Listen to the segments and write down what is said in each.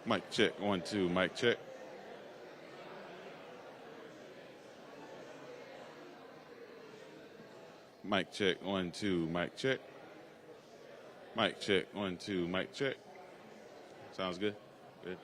Mic check, 1, 2, mic check. Mic check, 1, 2, mic check. Mic check, 1, 2, mic check. Sounds good? Good.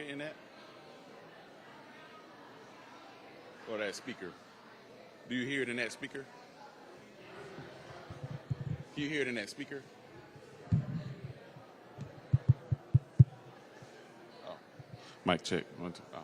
it in that? Or that speaker? Do you hear it in that speaker? Can you hear it in that speaker? Oh. Mic check. 1, 2. Oh.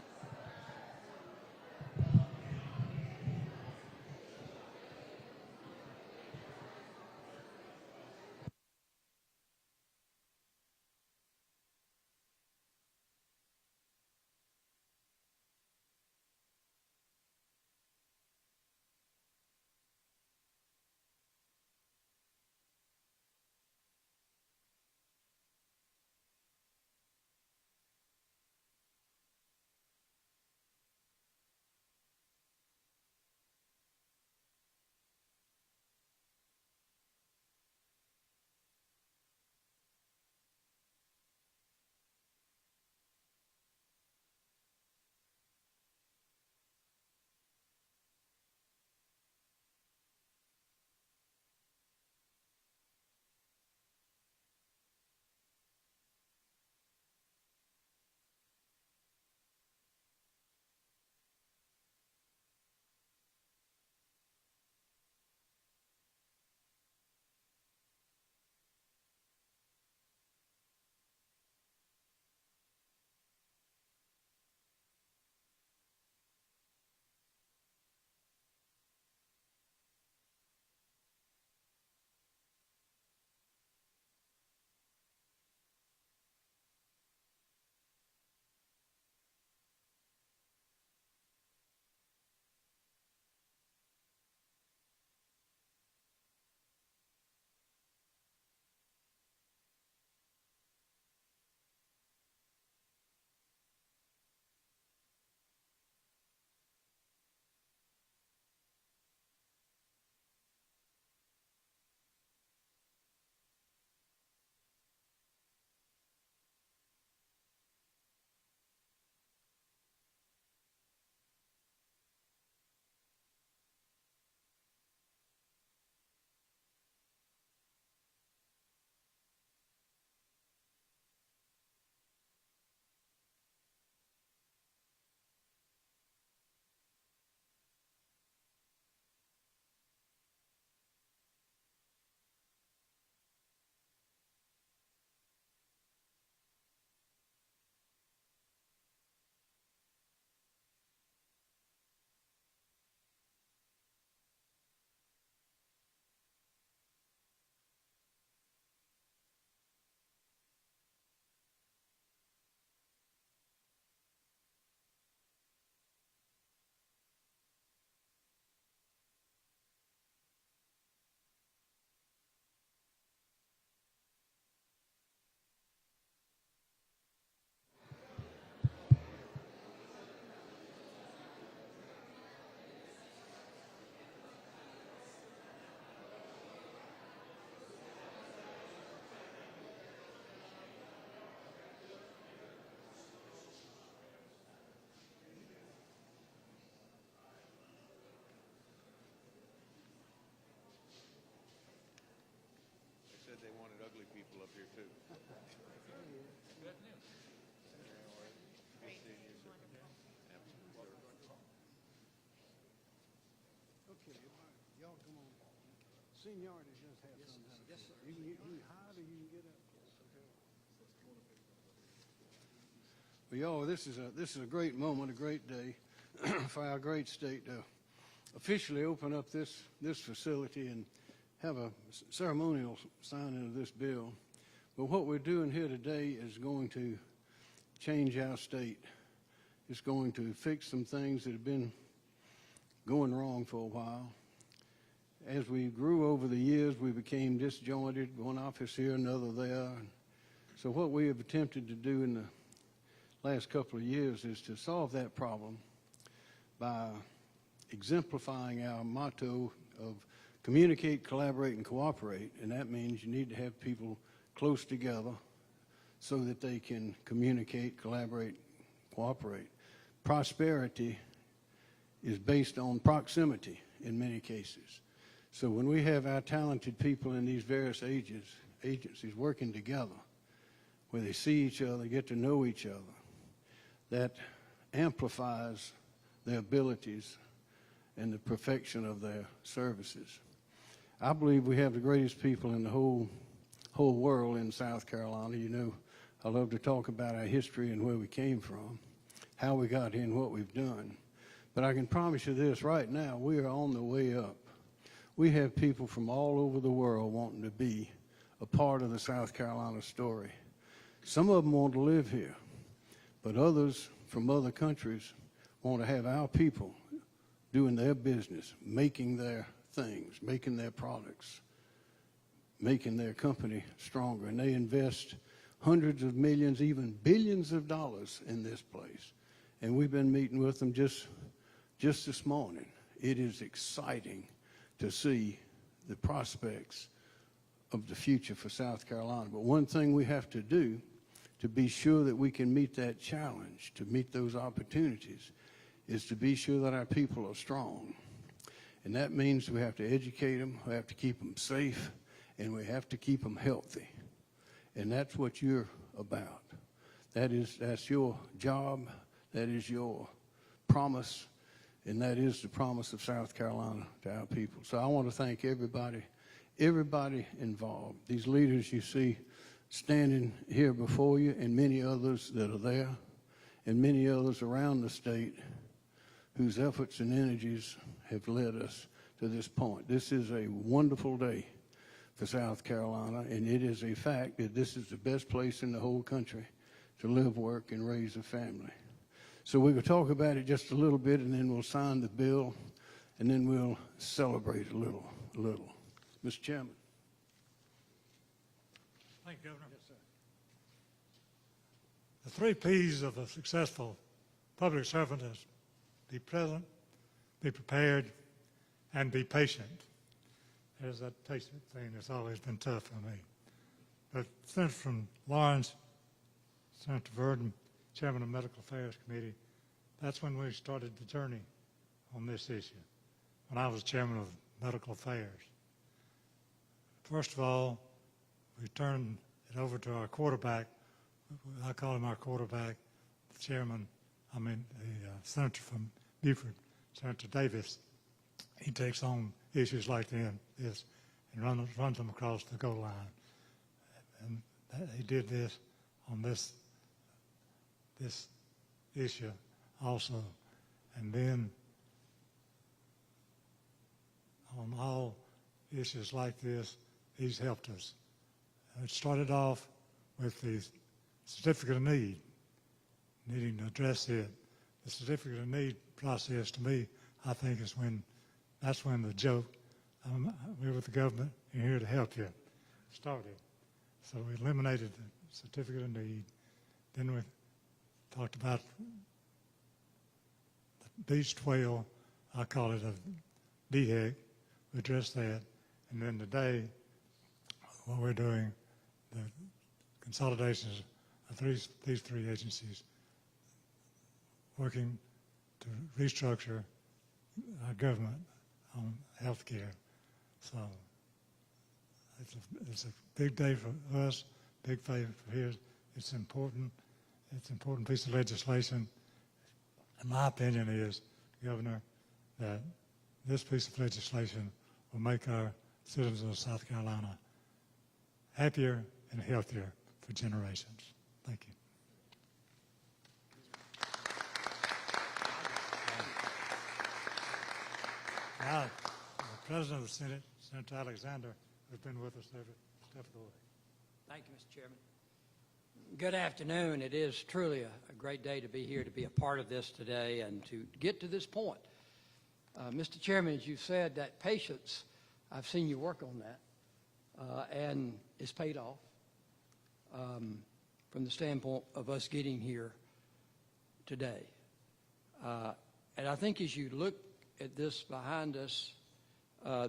They wanted ugly people up here too. Good afternoon. Okay, y'all come on. Seniority does have something. Yes, sir. You can hide or you can get up. Well, y'all, this is a great moment, a great day for our great state to officially open up this facility and have a ceremonial signing of this bill. But what we're doing here today is going to change our state. It's going to fix some things that have been going wrong for a while. As we grew over the years, we became disjointed, one office here, another there. So what we have attempted to do in the last couple of years is to solve that problem by exemplifying our motto of communicate, collaborate, and cooperate. And that means you need to have people close together so that they can communicate, collaborate, cooperate. Prosperity is based on proximity in many cases. So when we have our talented people in these various agencies working together, where they see each other, get to know each other, that amplifies their abilities and the perfection of their services. I believe we have the greatest people in the whole world in South Carolina. You know, I love to talk about our history and where we came from, how we got here and what we've done. But I can promise you this, right now, we are on the way up. We have people from all over the world wanting to be a part of the South Carolina story. Some of them want to live here, but others from other countries want to have our people doing their business, making their things, making their products, making their company stronger. And they invest hundreds of millions, even billions of dollars in this place. And we've been meeting with them just this morning. It is exciting to see the prospects of the future for South Carolina. But one thing we have to do to be sure that we can meet that challenge, to meet those opportunities, is to be sure that our people are strong. And that means we have to educate them, we have to keep them safe, and we have to keep them healthy. And that's what you're about. That's your job, that is your promise, and that is the promise of South Carolina to our people. So I want to thank everybody involved. These leaders you see standing here before you, and many others that are there, and many others around the state whose efforts and energies have led us to this point. This is a wonderful day for South Carolina, and it is a fact that this is the best place in the whole country to live, work, and raise a family. So we're going to talk about it just a little bit, and then we'll sign the bill, and then we'll celebrate a little. Mr. Chairman. Thank you, Governor. Yes, sir. The 3 P's of a successful public servant is be present, be prepared, and be patient. There's that patient thing that's always been tough for me. But Senator from Lawrence, Senator Verdon, Chairman of the Medical Affairs Committee, that's when we started the journey on this issue, when I was Chairman of Medical Affairs. First of all, we turned it over to our quarterback. I call him our quarterback, the Senator from Beaufort, Senator Davis. He takes on issues like this and runs them across the goal line. And he did this on this issue also. And then on all issues like this, he's helped us. It started off with the certificate of need, needing to address it. The certificate of need process, to me, I think that's when the joke, we're with the government and here to help you, started. So we eliminated the certificate of need. Then we talked about the Beach 12, I call it a DHEC, we addressed that. And then today, what we're doing, the consolidations of these 3 agencies, working to restructure our government on health care. So it's a big day for us, big day for his. It's important. It's an important piece of legislation. And my opinion is, Governor, that this piece of legislation will make our citizens of South Carolina happier and healthier for generations. Thank you. Now, the President of the Senate, Senator Alexander, has been with us every step of the way. Thank you, Mr. Chairman. Good afternoon. It is truly a great day to be here, to be a part of this today, and to get to this point. Mr. Chairman, as you said, that patience, I've seen you work on that, and it's paid off from the standpoint of us getting here today. And I think as you look at this behind us,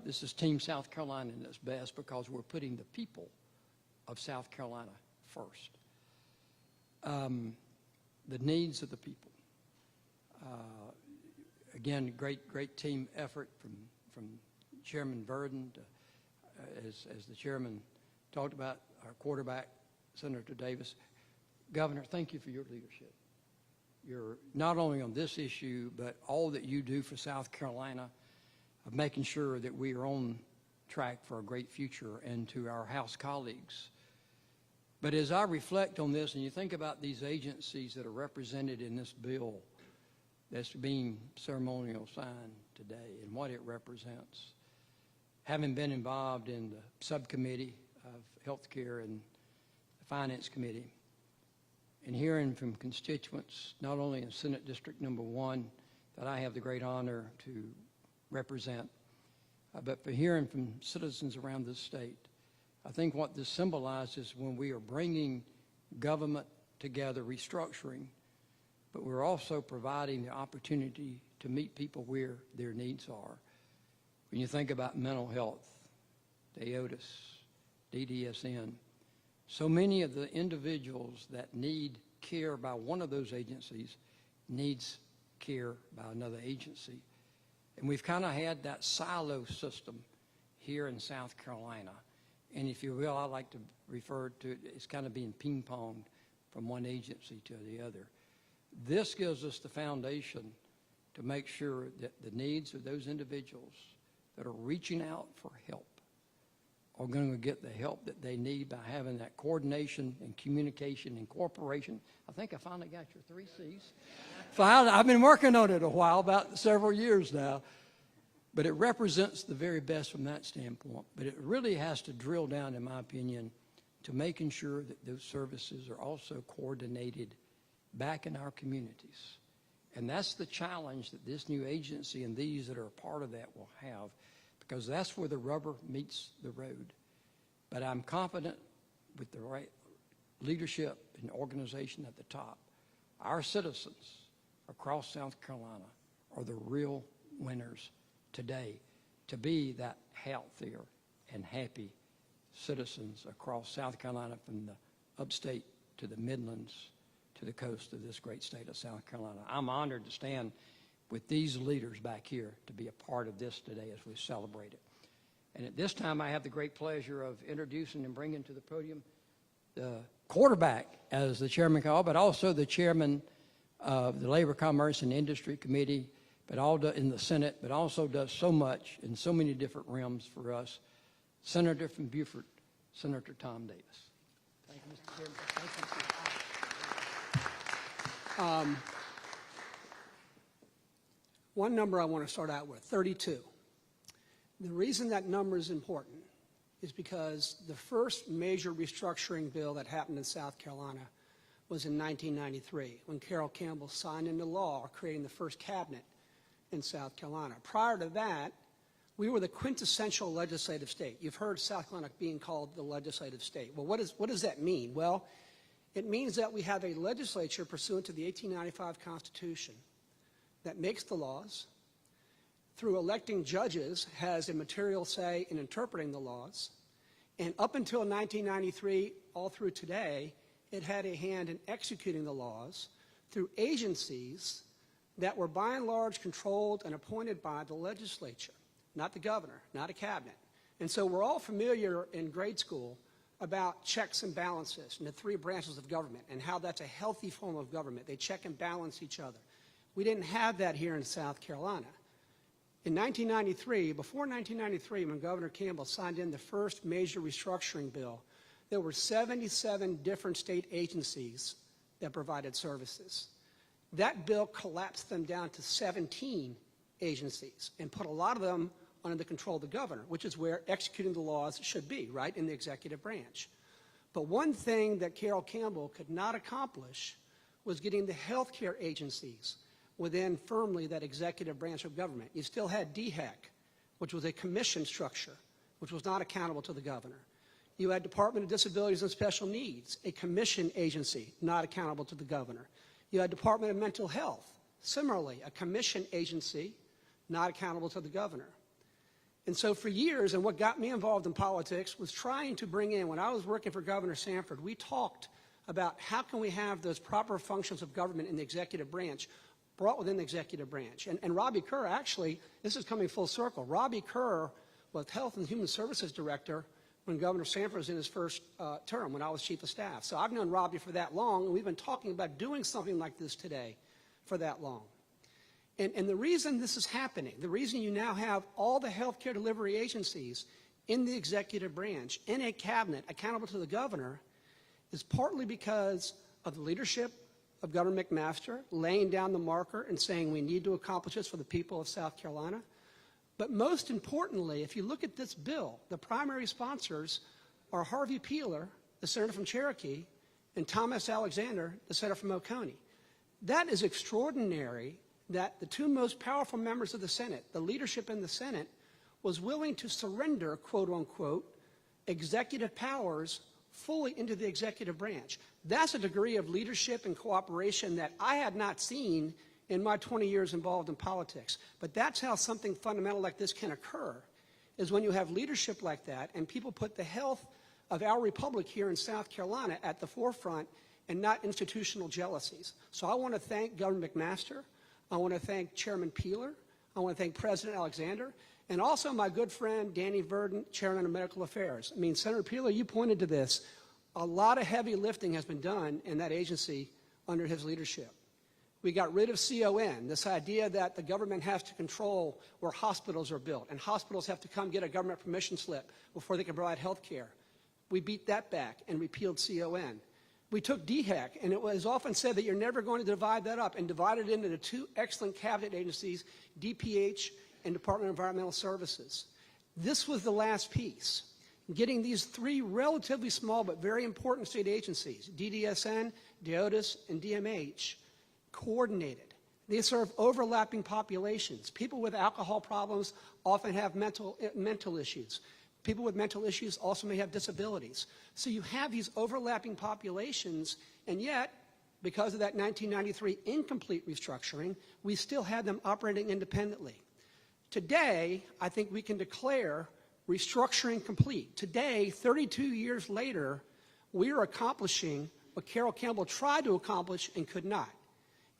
this is Team South Carolina in its best, because we're putting the people of South Carolina first. The needs of the people. Again, great team effort from Chairman Verdon, as the chairman talked about, our quarterback, Senator Davis. Governor, thank you for your leadership. not only on this issue, but all that you do for South Carolina, of making sure that we are on track for a great future, and to our House colleagues. But as I reflect on this, and you think about these agencies that are represented in this bill that's being ceremonial signed today and what it represents, having been involved in the subcommittee of healthcare and the finance committee, and hearing from constituents, not only in Senate District Number 1 that I have the great honor to represent, but for hearing from citizens around this state, I think what this symbolizes when we are bringing government together, restructuring, but we're also providing the opportunity to meet people where their needs are. When you think about mental health, DAODAS, DDSN, so many of the individuals that need care by one of those agencies needs care by another agency. And we've kind of had that silo system here in South Carolina. And if you will, I like to refer to it as kind of being ping-ponged from one agency to the other. This gives us the foundation to make sure that the needs of those individuals that are reaching out for help are going to get the help that they need by having that coordination and communication and cooperation. I think I finally got your 3 C's. I've been working on it a while, about several years now. But it represents the very best from that standpoint. But it really has to drill down, in my opinion, to making sure that those services are also coordinated back in our communities. And that's the challenge that this new agency and these that are a part of that will have, because that's where the rubber meets the road. But I'm confident with the right leadership and organization at the top, our citizens across South Carolina are the real winners today, to be that healthier and happy citizens across South Carolina, from the upstate to the Midlands to the coast of this great state of South Carolina. I'm honored to stand with these leaders back here to be a part of this today as we celebrate it. And at this time, I have the great pleasure of introducing and bringing to the podium the quarterback, as the chairman called, but also the chairman of the Labor, Commerce, and Industry Committee, but all in the Senate, but also does so much in so many different realms for us. Senator from Beaufort, Senator Tom Davis. Thank you, Mr. Chairman. Thank you. One number I want to start out with, 32. The reason that number is important is because the first major restructuring bill that happened in South Carolina was in 1993, when Carroll Campbell signed into law creating the first cabinet in South Carolina. Prior to that, we were the quintessential legislative state. You've heard South Carolina being called the legislative state. Well, what does that mean? Well, it means that we have a legislature pursuant to the 1895 Constitution that makes the laws, through electing judges, has a material say in interpreting the laws, and up until 1993, all through today, it had a hand in executing the laws through agencies that were by and large controlled and appointed by the legislature, not the governor, not a cabinet. And so we're all familiar in grade school about checks and balances and the 3 branches of government and how that's a healthy form of government. They check and balance each other. We didn't have that here in South Carolina. In 1993, before 1993, when Governor Campbell signed in the first major restructuring bill, there were 77 different state agencies that provided services. That bill collapsed them down to 17 agencies and put a lot of them under the control of the governor, which is where executing the laws should be, right, in the executive branch. But one thing that Carroll Campbell could not accomplish was getting the healthcare agencies within firmly that executive branch of government. You still had DHEC, which was a commission structure, which was not accountable to the governor. You had Department of Disabilities and Special Needs, a commission agency, not accountable to the governor. You had Department of Mental Health, similarly, a commission agency, not accountable to the governor. And so for years, and what got me involved in politics was trying to bring in, when I was working for Governor Sanford, we talked about how can we have those proper functions of government in the executive branch brought within the executive branch. And Robbie Kerr, actually, this is coming full circle. Robbie Kerr was Health and Human Services Director when Governor Sanford was in his first term, when I was Chief of Staff. So I've known Robbie for that long, and we've been talking about doing something like this today for that long. And the reason this is happening, the reason you now have all the healthcare delivery agencies in the executive branch, in a cabinet accountable to the governor, is partly because of the leadership of Governor McMaster laying down the marker and saying we need to accomplish this for the people of South Carolina. But most importantly, if you look at this bill, the primary sponsors are Harvey Peeler, the senator from Cherokee, and Thomas Alexander, the senator from Oconee. That is extraordinary that the two most powerful members of the Senate, the leadership in the Senate, was willing to surrender, quote unquote, executive powers fully into the executive branch. That's a degree of leadership and cooperation that I had not seen in my 20 years involved in politics. But that's how something fundamental like this can occur, is when you have leadership like that and people put the health of our republic here in South Carolina at the forefront and not institutional jealousies. So I want to thank Governor McMaster. I want to thank Chairman Peeler. I want to thank President Alexander. And also my good friend Danny Verdon, Chairman of Medical Affairs. I mean, Senator Peeler, you pointed to this. A lot of heavy lifting has been done in that agency under his leadership. We got rid of CON, this idea that the government has to control where hospitals are built, and hospitals have to come get a government permission slip before they can provide health care. We beat that back and repealed CON. We took DHEC, and it was often said that you're never going to divide that up, and divided it into the two excellent cabinet agencies, DPH and Department of Environmental Services. This was the last piece. Getting these three relatively small but very important state agencies, DDSN, DOTUS, and DMH, coordinated. They serve overlapping populations. People with alcohol problems often have mental issues. People with mental issues also may have disabilities. So you have these overlapping populations, and yet, because of that 1993 incomplete restructuring, we still had them operating independently. Today, I think we can declare restructuring complete. Today, 32 years later, we are accomplishing what Carroll Campbell tried to accomplish and could not.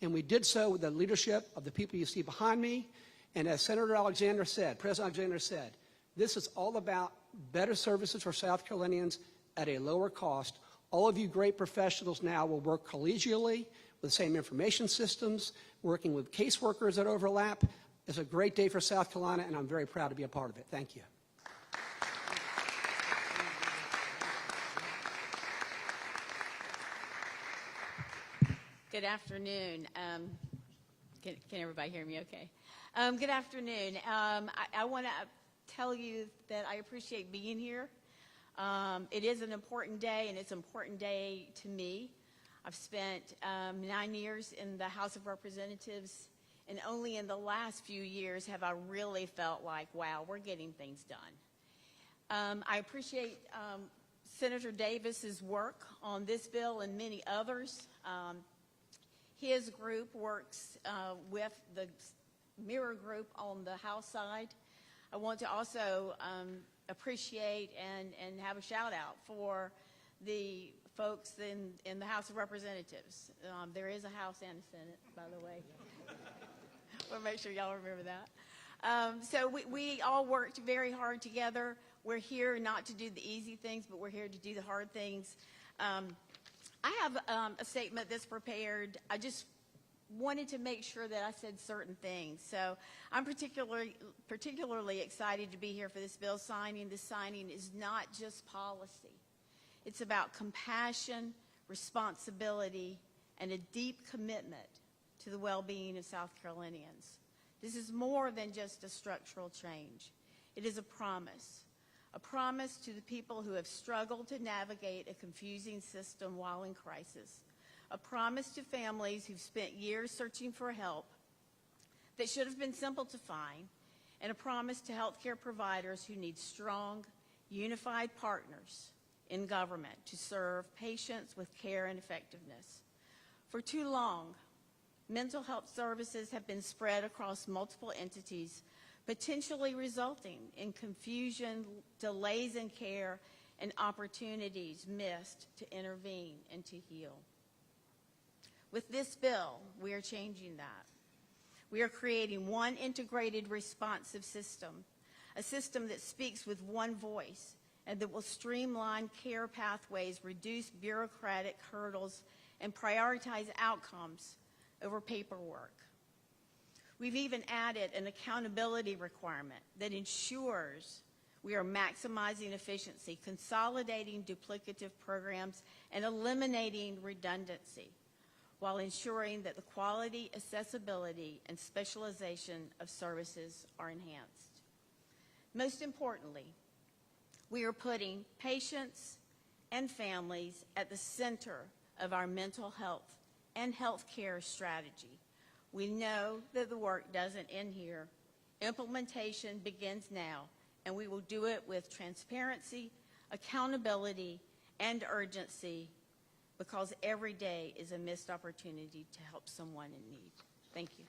And we did so with the leadership of the people you see behind me. And as Senator Alexander said, President Alexander said, this is all about better services for South Carolinians at a lower cost. All of you great professionals now will work collegially with the same information systems, working with caseworkers that overlap. It's a great day for South Carolina, and I'm very proud to be a part of it. Thank you. Good afternoon. Can everybody hear me okay? Good afternoon. I want to tell you that I appreciate being here. It is an important day, and it's an important day to me. I've spent 9 years in the House of Representatives, and only in the last few years have I really felt like, wow, we're getting things done. I appreciate Senator Davis's work on this bill and many others. His group works with the mirror group on the House side. I want to also appreciate and have a shout out for the folks in the House of Representatives. There is a House and a Senate, by the way. We'll make sure y'all remember that. So we all worked very hard together. We're here not to do the easy things, but we're here to do the hard things. I have a statement that's prepared. I just wanted to make sure that I said certain things. So I'm particularly excited to be here for this bill signing. This signing is not just policy. It's about compassion, responsibility, and a deep commitment to the well-being of South Carolinians. This is more than just a structural change. It is a promise to the people who have struggled to navigate a confusing system while in crisis, a promise to families who've spent years searching for help that should have been simple to find, and a promise to healthcare providers who need strong, unified partners in government to serve patients with care and effectiveness. For too long, mental health services have been spread across multiple entities, potentially resulting in confusion, delays in care, and opportunities missed to intervene and to heal. With this bill, we are changing that. We are creating one integrated responsive system, a system that speaks with one voice and that will streamline care pathways, reduce bureaucratic hurdles, and prioritize outcomes over paperwork. We've even added an accountability requirement that ensures we are maximizing efficiency, consolidating duplicative programs, and eliminating redundancy, while ensuring that the quality, accessibility, and specialization of services are enhanced. Most importantly, we are putting patients and families at the center of our mental health and health care strategy. We know that the work doesn't end here. Implementation begins now, and we will do it with transparency, accountability, and urgency, because every day is a missed opportunity to help someone in need. Thank you.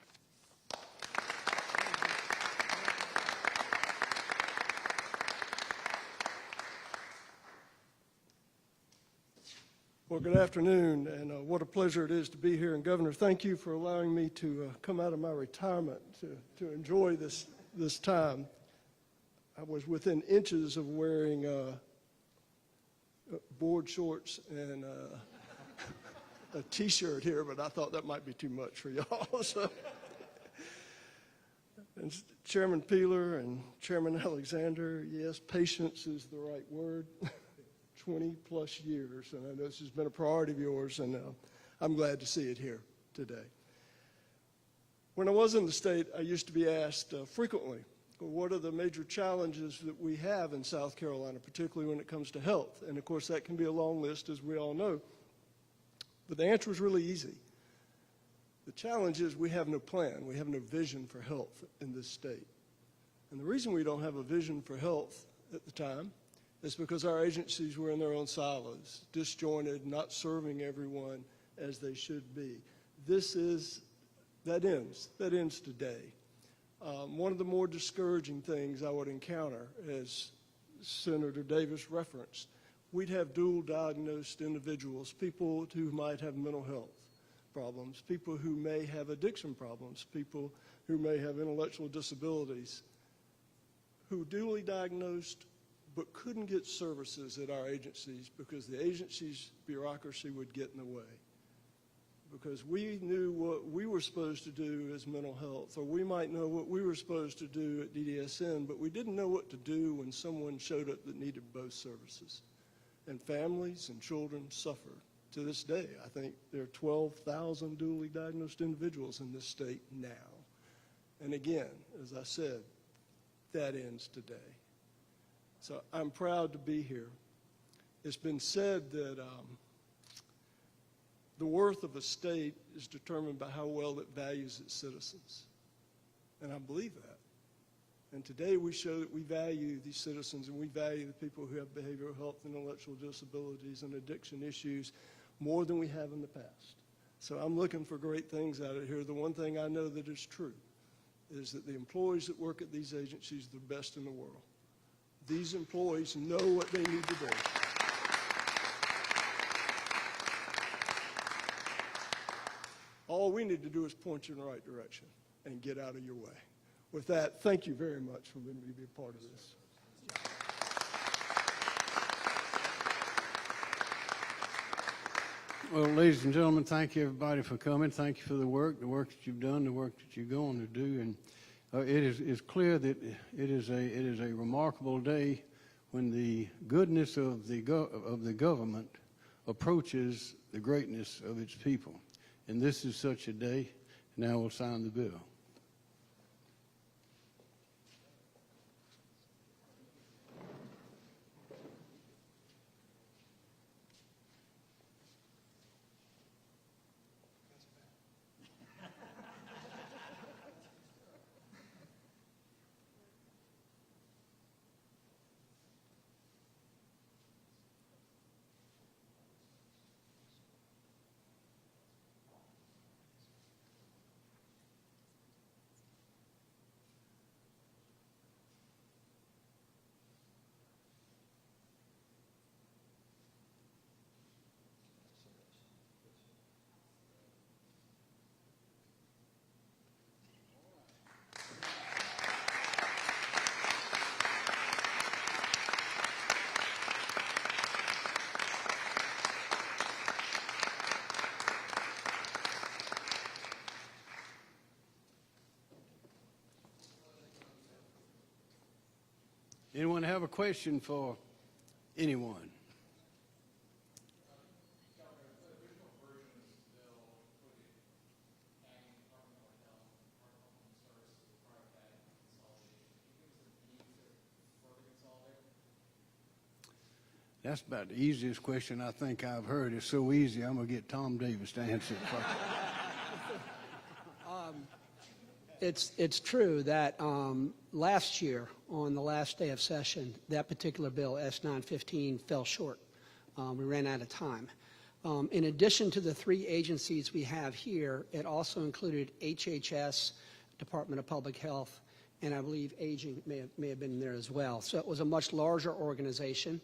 Well, good afternoon, and what a pleasure it is to be here. And Governor, thank you for allowing me to come out of my retirement to enjoy this time. I was within inches of wearing board shorts and a T-shirt here, but I thought that might be too much for y'all. So. And Chairman Peeler and Chairman Alexander, yes, patience is the right word. 20-plus years, and I know this has been a priority of yours, and I'm glad to see it here today. When I was in the state, I used to be asked frequently, well, what are the major challenges that we have in South Carolina, particularly when it comes to health? And of course, that can be a long list, as we all know. But the answer is really easy. The challenge is we have no plan. We have no vision for health in this state. And the reason we don't have a vision for health at the time is because our agencies were in their own silos, disjointed, not serving everyone as they should be. That ends today. One of the more discouraging things I would encounter, as Senator Davis referenced, we'd have dual diagnosed individuals, people who might have mental health problems, people who may have addiction problems, people who may have intellectual disabilities, who duly diagnosed but couldn't get services at our agencies because the agency's bureaucracy would get in the way. Because we knew what we were supposed to do as mental health, or we might know what we were supposed to do at DDSN, but we didn't know what to do when someone showed up that needed both services. And families and children suffered. To this day, I think there are 12,000 duly diagnosed individuals in this state now. And again, as I said, that ends today. So I'm proud to be here. It's been said that the worth of a state is determined by how well it values its citizens. And I believe that. And today we show that we value these citizens and we value the people who have behavioral health, intellectual disabilities, and addiction issues more than we have in the past. So I'm looking for great things out of here. The one thing I know that is true is that the employees that work at these agencies are the best in the world. These employees know what they need to do. All we need to do is point you in the right direction and get out of your way. With that, thank you very much for letting me be a part of this. Well, ladies and gentlemen, thank you everybody for coming. Thank you for the work that you've done, the work that you're going to do. And it is clear that it is a remarkable day when the goodness of the government approaches the greatness of its people. And this is such a day. Now we'll sign the bill. Anyone have a question for anyone? That's about the easiest question I think I've heard. It's so easy, I'm going to get Tom Davis to answer it. It's true that last year, on the last day of session, that particular bill, S915, fell short. We ran out of time. In addition to the 3 agencies we have here, it also included HHS, Department of Public Health, and I believe Aging may have been there as well. So it was a much larger organization.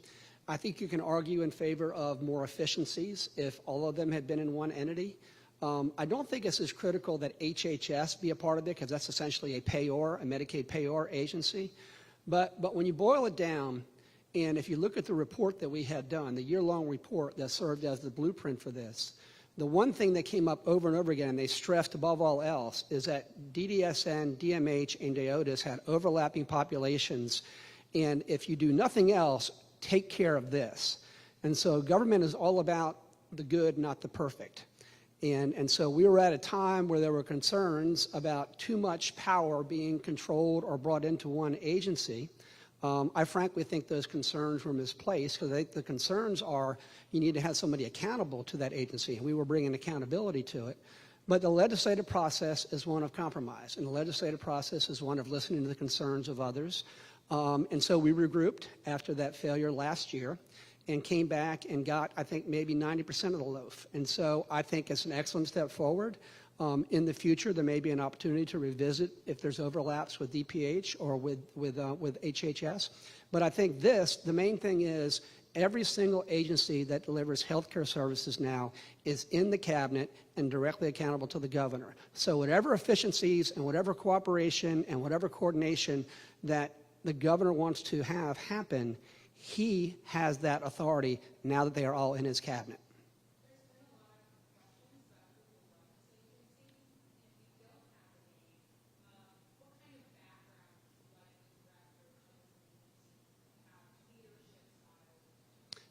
I think you can argue in favor of more efficiencies if all of them had been in one entity. I don't think it's as critical that HHS be a part of it because that's essentially a payor, a Medicaid payor agency. But when you boil it down, and if you look at the report that we had done, the year-long report that served as the blueprint for this, the one thing that came up over and over again, and they stressed above all else, is that DDSN, DMH, and DOTIS had overlapping populations, and if you do nothing else, take care of this. And so government is all about the good, not the perfect. And so we were at a time where there were concerns about too much power being controlled or brought into one agency. I frankly think those concerns were misplaced because I think the concerns are you need to have somebody accountable to that agency, and we were bringing accountability to it. But the legislative process is one of compromise, and the legislative process is one of listening to the concerns of others. And so we regrouped after that failure last year and came back and got, I think, maybe 90% of the loaf. And so I think it's an excellent step forward. In the future, there may be an opportunity to revisit if there's overlaps with DPH or with HHS. But I think the main thing is every single agency that delivers healthcare services now is in the cabinet and directly accountable to the governor. So whatever efficiencies and whatever cooperation and whatever coordination that the governor wants to have happen, he has that authority now that they are all in his cabinet.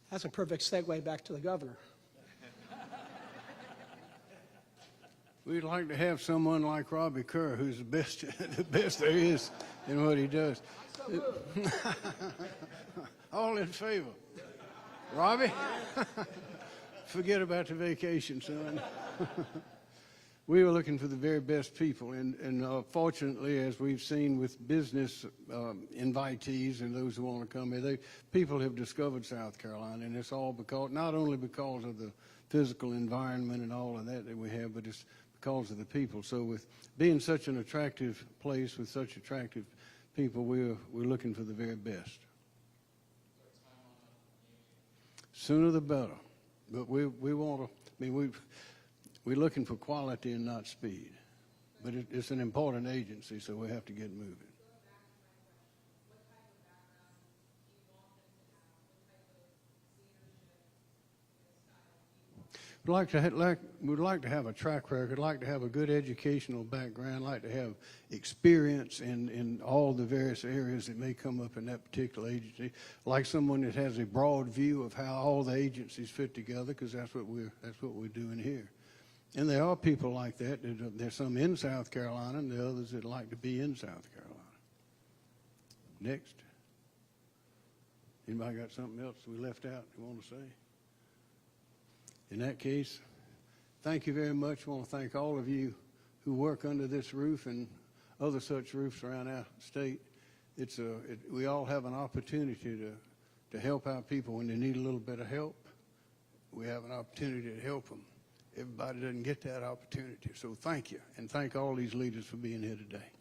That's a perfect segue back to the governor. We'd like to have someone like Robbie Kerr, who's the best, the best there is in what he does. All in favor? Robbie? Forget about the vacation, son. We were looking for the very best people, and fortunately, as we've seen with business invitees and those who want to come here, people have discovered South Carolina, and it's all because, not only because of the physical environment and all of that we have, but it's because of the people. So with being such an attractive place with such attractive people, we're looking for the very best. Sooner the better. But we want to, we're looking for quality and not speed. But it's an important agency, so we have to get moving. We'd like to have a track record, like to have a good educational background, like to have experience in all the various areas that may come up in that particular agency, like someone that has a broad view of how all the agencies fit together, because that's what we're doing here. And there are people like that. There's some in South Carolina, and there are others that like to be in South Carolina. Next. Anybody got something else we left out you want to say? In that case, thank you very much. I want to thank all of you who work under this roof and other such roofs around our state. We all have an opportunity to help our people when they need a little bit of help. We have an opportunity to help them. Everybody doesn't get that opportunity. So thank you, and thank all these leaders for being here today.